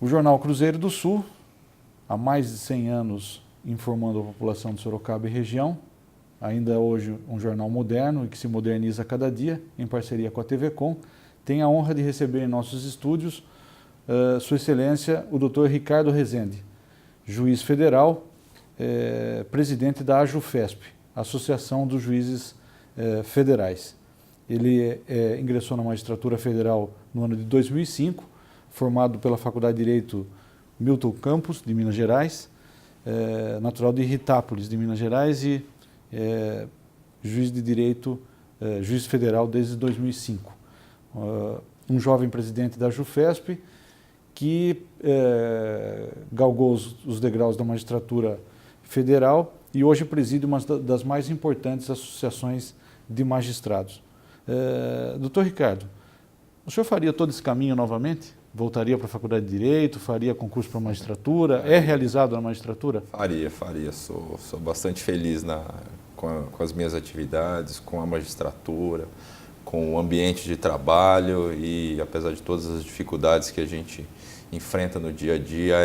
O jornal Cruzeiro do Sul, há mais de 100 anos informando a população de Sorocaba e região, ainda hoje um jornal moderno e que se moderniza a cada dia, em parceria com a TV Com, tem a honra de receber em nossos estúdios Sua Excelência o Dr. Ricardo Rezende, juiz federal, presidente da AJUFESP, Associação dos Juízes Federais. Ele ingressou na magistratura federal no ano de 2005, formado pela Faculdade de Direito Milton Campos, de Minas Gerais, natural de Ritápolis, de Minas Gerais, e juiz de direito, juiz federal desde 2005. Um jovem presidente da AJUFESP que galgou os degraus da magistratura federal e hoje preside uma das mais importantes associações de magistrados. Doutor Ricardo, o senhor faria todo esse caminho novamente? Voltaria para a Faculdade de Direito, faria concurso para a magistratura? É realizado na magistratura? Faria. Sou bastante feliz com as minhas atividades, com a magistratura, com o ambiente de trabalho e, apesar de todas as dificuldades que a gente enfrenta no dia a dia,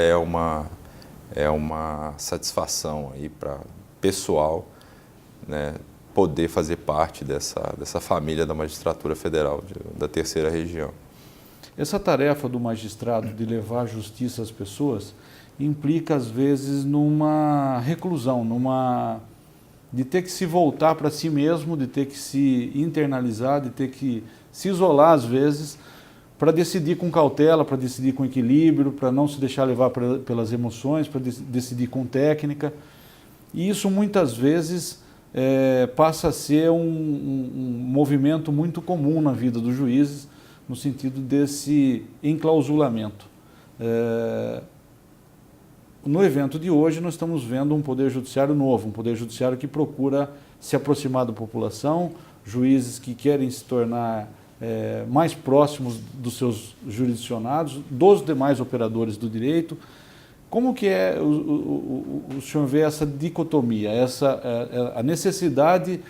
é uma satisfação aí para pessoal, né, poder fazer parte dessa família da magistratura federal, da terceira região. Essa tarefa do magistrado de levar a justiça às pessoas implica, às vezes, numa reclusão, de ter que se voltar para si mesmo, de ter que se internalizar, de ter que se isolar, às vezes, para decidir com cautela, para decidir com equilíbrio, para não se deixar levar pelas emoções, para decidir com técnica. E isso, muitas vezes, passa a ser um movimento muito comum na vida dos juízes, no sentido desse enclausulamento. No evento de hoje, nós estamos vendo um poder judiciário novo, um poder judiciário que procura se aproximar da população, juízes que querem se tornar mais próximos dos seus jurisdicionados, dos demais operadores do direito. Como que o senhor vê essa dicotomia, a necessidade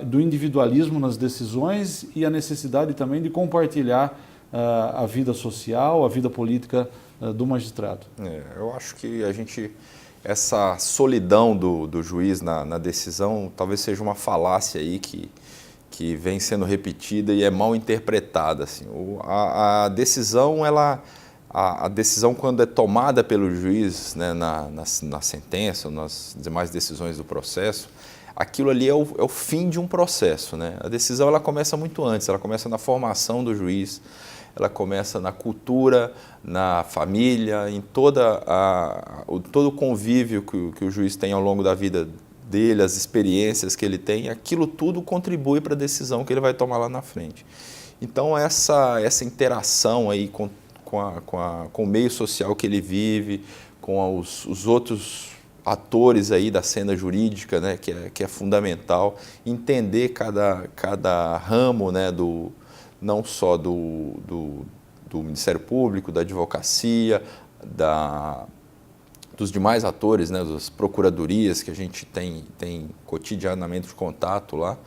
do individualismo nas decisões e a necessidade também de compartilhar a vida social, a vida política do magistrado? Eu acho que essa solidão do juiz na decisão talvez seja uma falácia aí que vem sendo repetida e é mal interpretada. Assim. A decisão, a decisão quando é tomada pelo juiz, né, na sentença, nas demais decisões do processo, aquilo ali é o fim de um processo, né? A decisão ela começa muito antes, ela começa na formação do juiz, ela começa na cultura, na família, em todo o convívio que o juiz tem ao longo da vida dele, as experiências que ele tem, aquilo tudo contribui para a decisão que ele vai tomar lá na frente. Então essa interação aí com o meio social que ele vive, com os outros atores aí da cena jurídica, né, que é fundamental, entender cada ramo, né, não só do Ministério Público, da advocacia, dos demais atores, né, das procuradorias que a gente tem cotidianamente de contato lá,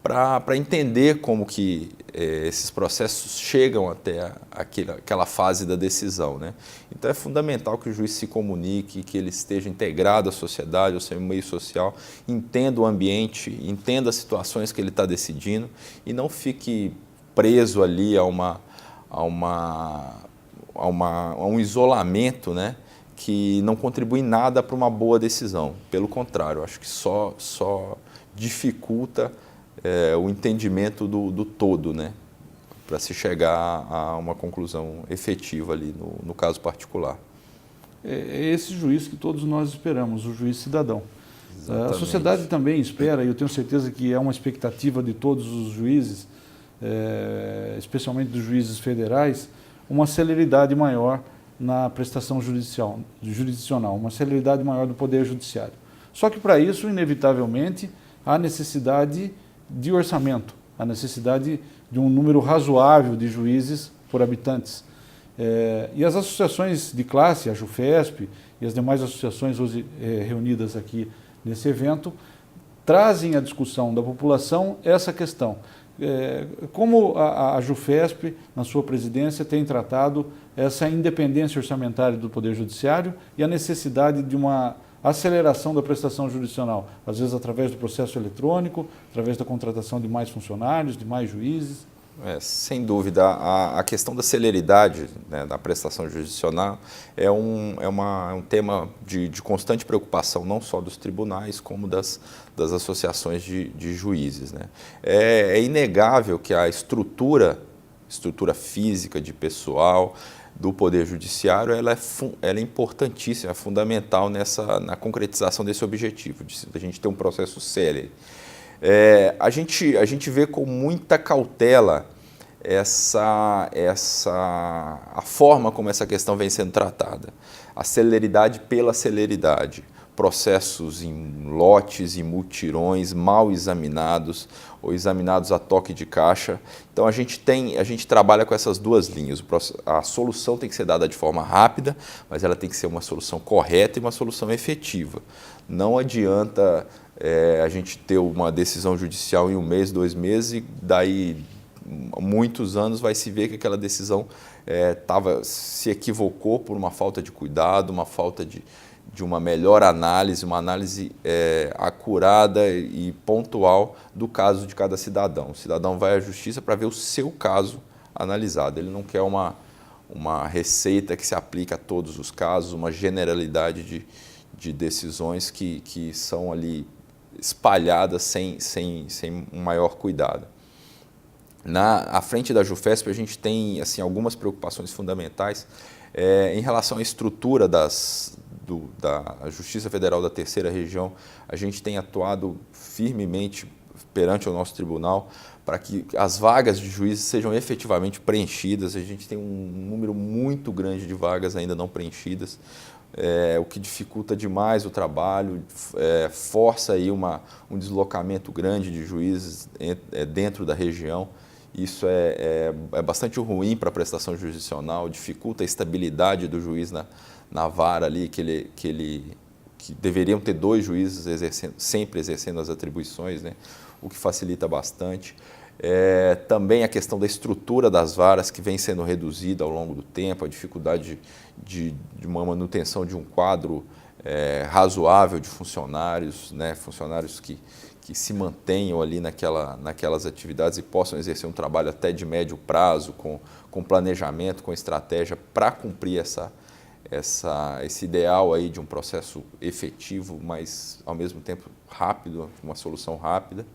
para entender como que esses processos chegam até aquela fase da decisão, né? Então é fundamental que o juiz se comunique, que ele esteja integrado à sociedade, ao seu meio social, entenda o ambiente, entenda as situações que ele está decidindo e não fique preso ali a um isolamento, né, que não contribui em nada para uma boa decisão. Pelo contrário, acho que só dificulta o entendimento do todo, né, para se chegar a uma conclusão efetiva ali no caso particular. É esse juiz que todos nós esperamos, o juiz cidadão. Exatamente. A sociedade também espera, e eu tenho certeza que é uma expectativa de todos os juízes, especialmente dos juízes federais, uma celeridade maior na prestação jurisdicional, uma celeridade maior do Poder Judiciário. Só que para isso, inevitavelmente, há necessidade de orçamento, a necessidade de um número razoável de juízes por habitantes. E as associações de classe, a AJUFESP e as demais associações hoje reunidas aqui nesse evento, trazem à discussão da população essa questão Como a JUFESP, na sua presidência, tem tratado essa independência orçamentária do Poder Judiciário e a necessidade de uma aceleração da prestação jurisdicional, às vezes através do processo eletrônico, através da contratação de mais funcionários, de mais juízes? Sem dúvida, a questão da celeridade, né, da prestação jurisdicional é um tema de constante preocupação, não só dos tribunais, como das associações de juízes, né? É inegável que a estrutura física de pessoal do Poder Judiciário ela é importantíssima, é fundamental na concretização desse objetivo, de a gente ter um processo célere. A gente vê com muita cautela a forma como essa questão vem sendo tratada. A celeridade pela celeridade. Processos em lotes e multirões mal examinados ou examinados a toque de caixa. Então a gente trabalha com essas duas linhas. A solução tem que ser dada de forma rápida, mas ela tem que ser uma solução correta e uma solução efetiva. Não adianta a gente ter uma decisão judicial em 1 mês, 2 meses e daí muitos anos vai se ver que aquela decisão se equivocou por uma falta de cuidado, uma falta de uma melhor análise, uma análise acurada e pontual do caso de cada cidadão. O cidadão vai à justiça para ver o seu caso analisado. Ele não quer uma receita que se aplique a todos os casos, uma generalidade de decisões que são ali espalhadas sem um maior cuidado. À frente da JUFESP, a gente tem algumas preocupações fundamentais em relação à estrutura da Justiça Federal da Terceira Região. A gente tem atuado firmemente perante o nosso tribunal para que as vagas de juízes sejam efetivamente preenchidas. A gente tem um número muito grande de vagas ainda não preenchidas, o que dificulta demais o trabalho, força aí um deslocamento grande de juízes dentro da região. Isso é bastante ruim para a prestação jurisdicional, dificulta a estabilidade do juiz na vara ali, que deveriam ter 2 juízes sempre exercendo as atribuições, né? O que facilita bastante. Também a questão da estrutura das varas, que vem sendo reduzida ao longo do tempo, a dificuldade de uma manutenção de um quadro razoável de funcionários, né? Funcionários que se mantenham ali naquelas atividades e possam exercer um trabalho até de médio prazo, com planejamento, com estratégia, para cumprir esse ideal aí de um processo efetivo, mas ao mesmo tempo rápido, uma solução rápida.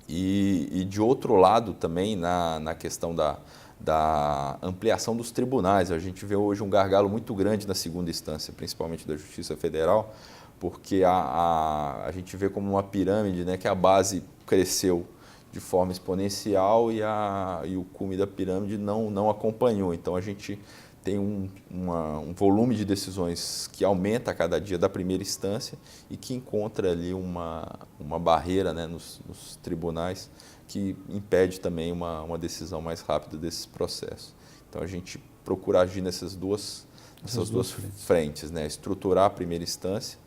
E de outro lado também, na questão da ampliação dos tribunais, a gente vê hoje um gargalo muito grande na segunda instância, principalmente da Justiça Federal, porque a gente vê como uma pirâmide, né, que a base cresceu de forma exponencial e o cume da pirâmide não acompanhou. Então a gente tem um volume de decisões que aumenta a cada dia da primeira instância e que encontra ali uma barreira, né, nos tribunais que impede também uma decisão mais rápida desses processos. Então a gente procura agir nessas duas frentes, né, estruturar a primeira instância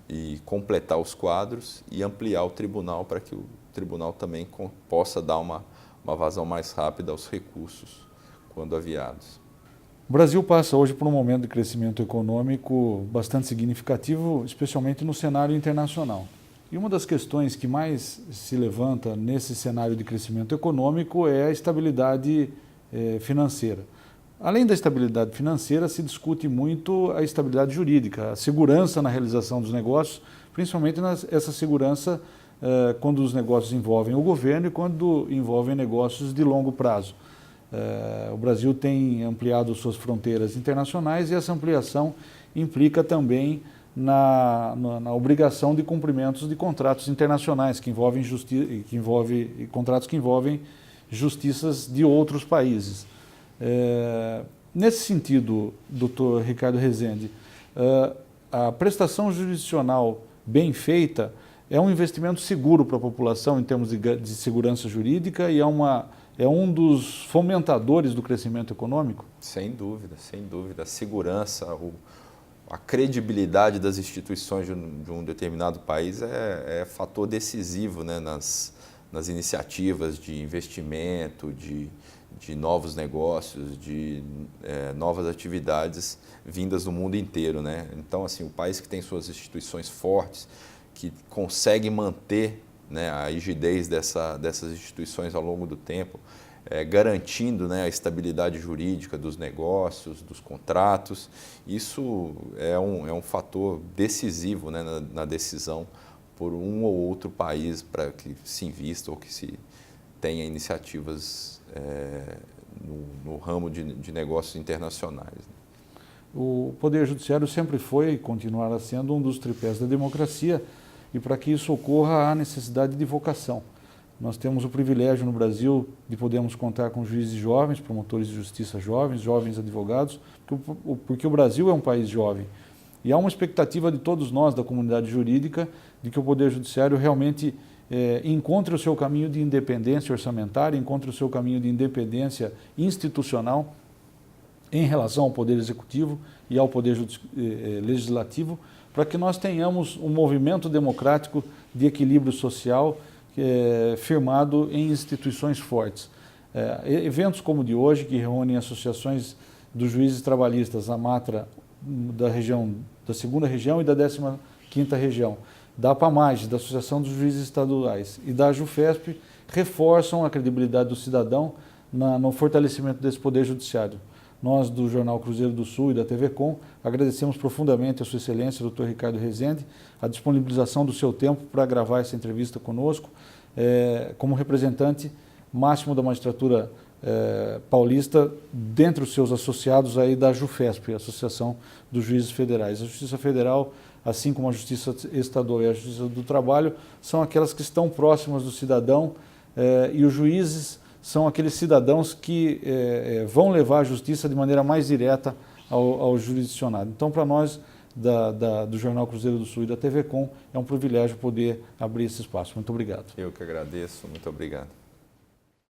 e completar os quadros e ampliar o tribunal para que o tribunal também possa dar uma vazão mais rápida aos recursos quando aviados. O Brasil passa hoje por um momento de crescimento econômico bastante significativo, especialmente no cenário internacional. E uma das questões que mais se levanta nesse cenário de crescimento econômico é a estabilidade financeira. Além da estabilidade financeira, se discute muito a estabilidade jurídica, a segurança na realização dos negócios, principalmente essa segurança quando os negócios envolvem o governo e quando envolvem negócios de longo prazo. O Brasil tem ampliado suas fronteiras internacionais e essa ampliação implica também na obrigação de cumprimentos de contratos internacionais que envolvem contratos que envolvem justiças de outros países. Nesse sentido, doutor Ricardo Rezende, a prestação jurisdicional bem feita é um investimento seguro para a população em termos de segurança jurídica e é um dos fomentadores do crescimento econômico? Sem dúvida, sem dúvida. A segurança, a credibilidade das instituições de um determinado país é fator decisivo, né, nas iniciativas de investimento, de novos negócios, de novas atividades vindas do mundo inteiro, né? Então, assim, o país que tem suas instituições fortes, que consegue manter, né, a rigidez dessas instituições ao longo do tempo, garantindo, né, a estabilidade jurídica dos negócios, dos contratos, isso é um fator decisivo, né, na decisão por um ou outro país para que se invista ou que se tenha iniciativas no ramo de negócios internacionais. O Poder Judiciário sempre foi e continuará sendo um dos tripés da democracia, e para que isso ocorra há necessidade de vocação. Nós temos o privilégio no Brasil de podermos contar com juízes jovens, promotores de justiça jovens, jovens advogados, porque o Brasil é um país jovem. E há uma expectativa de todos nós, da comunidade jurídica, de que o Poder Judiciário realmente encontre o seu caminho de independência orçamentária, encontre o seu caminho de independência institucional em relação ao Poder Executivo e ao Poder Legislativo, para que nós tenhamos um movimento democrático de equilíbrio social firmado em instituições fortes. Eventos como o de hoje, que reúnem associações dos juízes trabalhistas, a MATRA da 2ª Região e da 15ª Região, da APAMAGE, da Associação dos Juízes Estaduais, e da JUFESP, reforçam a credibilidade do cidadão no fortalecimento desse Poder Judiciário. Nós, do Jornal Cruzeiro do Sul e da TV Com, agradecemos profundamente a Sua Excelência, Dr. Ricardo Rezende, a disponibilização do seu tempo para gravar essa entrevista conosco, como representante máximo da magistratura paulista, dentre os seus associados aí da JUFESP, Associação dos Juízes Federais. A Justiça Federal, assim como a Justiça Estadual e a Justiça do Trabalho, são aquelas que estão próximas do cidadão, e os juízes são aqueles cidadãos que vão levar a justiça de maneira mais direta ao jurisdicionado. Então, para nós, do Jornal Cruzeiro do Sul e da TV Com, é um privilégio poder abrir esse espaço. Muito obrigado. Eu que agradeço, muito obrigado.